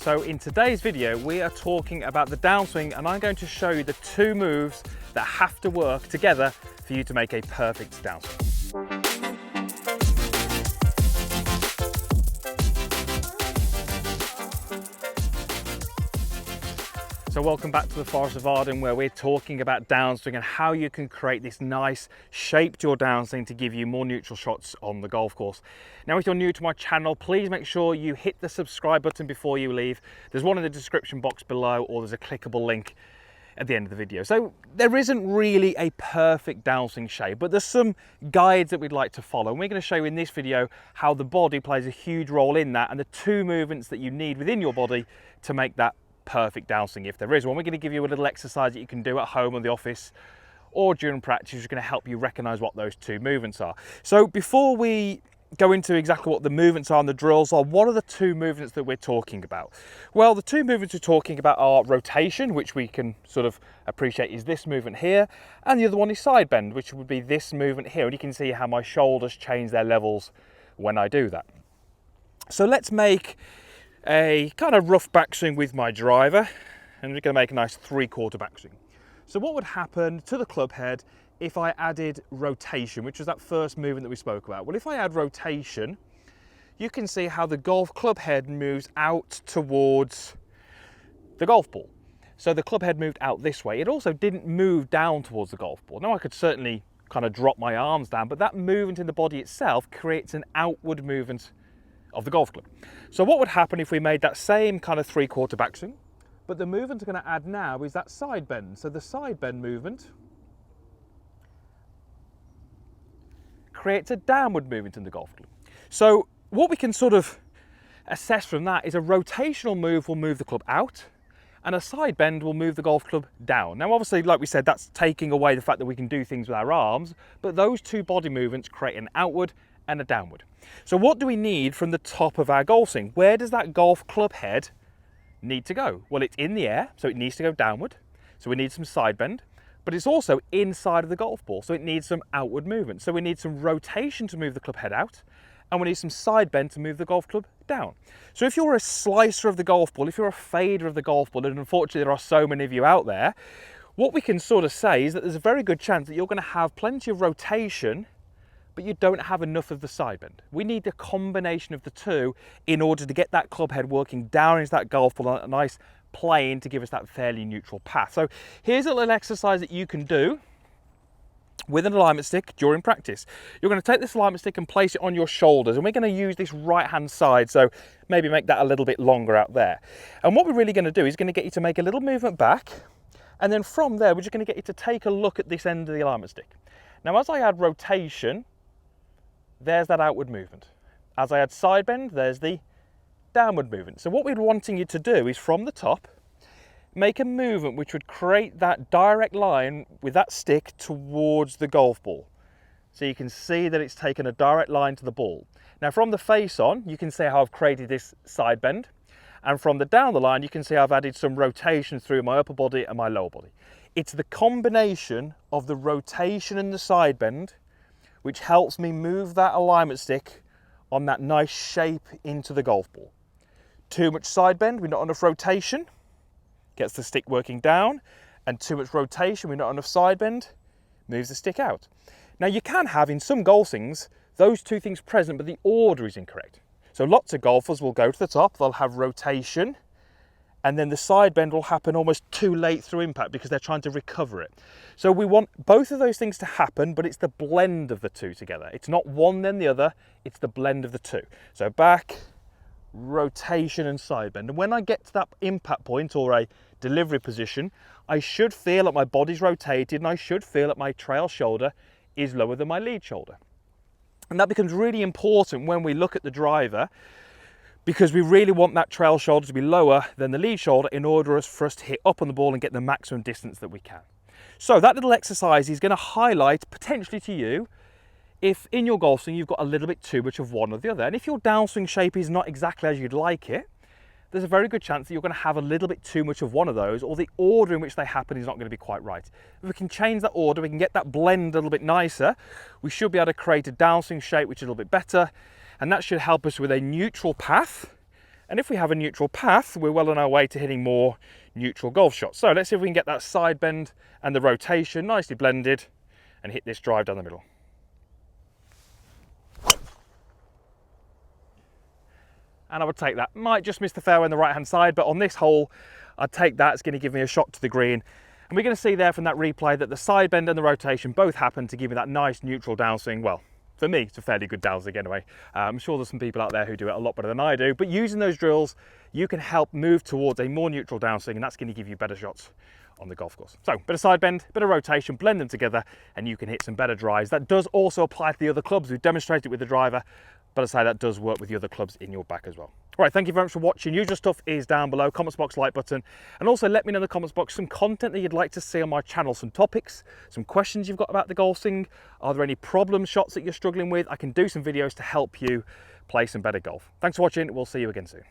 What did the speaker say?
So in today's video, we are talking about the downswing, and I'm going to show you the two moves that have to work together for you to make a perfect downswing. So welcome back to the Forest of Arden, where we're talking about downswing and how you can create this nice shaped your downswing to give you more neutral shots on the golf course. Now, if you're new to my channel, please make sure you hit the subscribe button before you leave. There's one in the description box below, or there's a clickable link at the end of the video. So there isn't really a perfect downswing shape, but there's some guides that we'd like to follow. And we're going to show you in this video how the body plays a huge role in that, and the two movements that you need within your body to make that perfect downswing, if there is one. We're going to give you a little exercise that you can do at home or the office or during practice, which is going to help you recognize what those two movements are. So before we go into exactly what the movements are and the drills are, what are the two movements that we're talking about? Well, the two movements we're talking about are rotation, which we can sort of appreciate is this movement here, and the other one is side bend, which would be this movement here. And you can see how my shoulders change their levels when I do that. So let's make a kind of rough backswing with my driver, and we're going to make a nice 3/4 backswing. So what would happen to the club head if I added rotation, which was that first movement that we spoke about? Well, if I add rotation, you can see how the golf club head moves out towards the golf ball. So the club head moved out this way. It also didn't move down towards the golf ball. Now I could certainly kind of drop my arms down, but that movement in the body itself creates an outward movement of the golf club. So what would happen if we made that same kind of 3/4 backswing, but the movement I'm going to add now is that side bend. So the side bend movement creates a downward movement in the golf club. So what we can sort of assess from that is a rotational move will move the club out, and a side bend will move the golf club down. Now, obviously, like we said, that's taking away the fact that we can do things with our arms, but those two body movements create an outward and a downward. So what do we need from the top of our golf swing? Where does that golf club head need to go? Well, it's in the air, so it needs to go downward. So we need some side bend, but it's also inside of the golf ball, so it needs some outward movement. So we need some rotation to move the club head out, and we need some side bend to move the golf club down. So if you're a slicer of the golf ball, if you're a fader of the golf ball, and unfortunately there are so many of you out there, what we can sort of say is that there's a very good chance that you're going to have plenty of rotation, but you don't have enough of the side bend. We need a combination of the two in order to get that club head working down into that golf ball on a nice plane to give us that fairly neutral path. So here's a little exercise that you can do with an alignment stick during practice. You're going to take this alignment stick and place it on your shoulders, and we're going to use this right hand side, so maybe make that a little bit longer out there. And what we're really going to do is going to get you to make a little movement back, and then from there we're just going to get you to take a look at this end of the alignment stick. Now, as I add rotation, there's that outward movement. As I add side bend, there's the downward movement. So what we're wanting you to do is, from the top, make a movement which would create that direct line with that stick towards the golf ball. So you can see that it's taken a direct line to the ball. Now, from the face on, you can see how I've created this side bend. And from the down the line, you can see I've added some rotation through my upper body and my lower body. It's the combination of the rotation and the side bend which helps me move that alignment stick on that nice shape into the golf ball. Too much side bend with not enough rotation gets the stick working down, and too much rotation with not enough side bend moves the stick out. Now, you can have in some golf swings those two things present, but the order is incorrect. So lots of golfers will go to the top, they'll have rotation, and then the side bend will happen almost too late through impact because they're trying to recover it. So we want both of those things to happen, but it's the blend of the two together. It's not one then the other, it's the blend of the two. So back, rotation and side bend. And when I get to that impact point or a delivery position, I should feel that my body's rotated, and I should feel that my trail shoulder is lower than my lead shoulder. And that becomes really important when we look at the driver, because we really want that trail shoulder to be lower than the lead shoulder in order for us to hit up on the ball and get the maximum distance that we can. So that little exercise is going to highlight potentially to you if in your golf swing you've got a little bit too much of one or the other. And if your downswing shape is not exactly as you'd like it, there's a very good chance that you're going to have a little bit too much of one of those, or the order in which they happen is not going to be quite right. If we can change that order, we can get that blend a little bit nicer, we should be able to create a downswing shape which is a little bit better, and that should help us with a neutral path And if we have a neutral path, we're well on our way to hitting more neutral golf shots. So let's see if we can get that side bend and the rotation nicely blended and hit this drive down the middle. And I would take that. Might just miss the fairway on the right hand side, but on this hole, I'd take that. It's going to give me a shot to the green. And we're going to see there from that replay that the side bend and the rotation both happen to give me that nice neutral downswing. Well, for me, it's a fairly good downswing anyway. I'm sure there's some people out there who do it a lot better than I do, but using those drills, you can help move towards a more neutral downswing, and that's going to give you better shots on the golf course. So, bit of side bend, bit of rotation, blend them together, and you can hit some better drives. That does also apply to the other clubs. We've demonstrated it with the driver, but I say that does work with the other clubs in your back as well. All right, thank you very much for watching. Usual stuff is down below, comments box, like button, and also let me know in the comments box some content that you'd like to see on my channel, some topics, some questions you've got about the golf swing. Are there any problem shots that you're struggling with? I can do some videos to help you play some better golf. Thanks for watching. We'll see you again soon.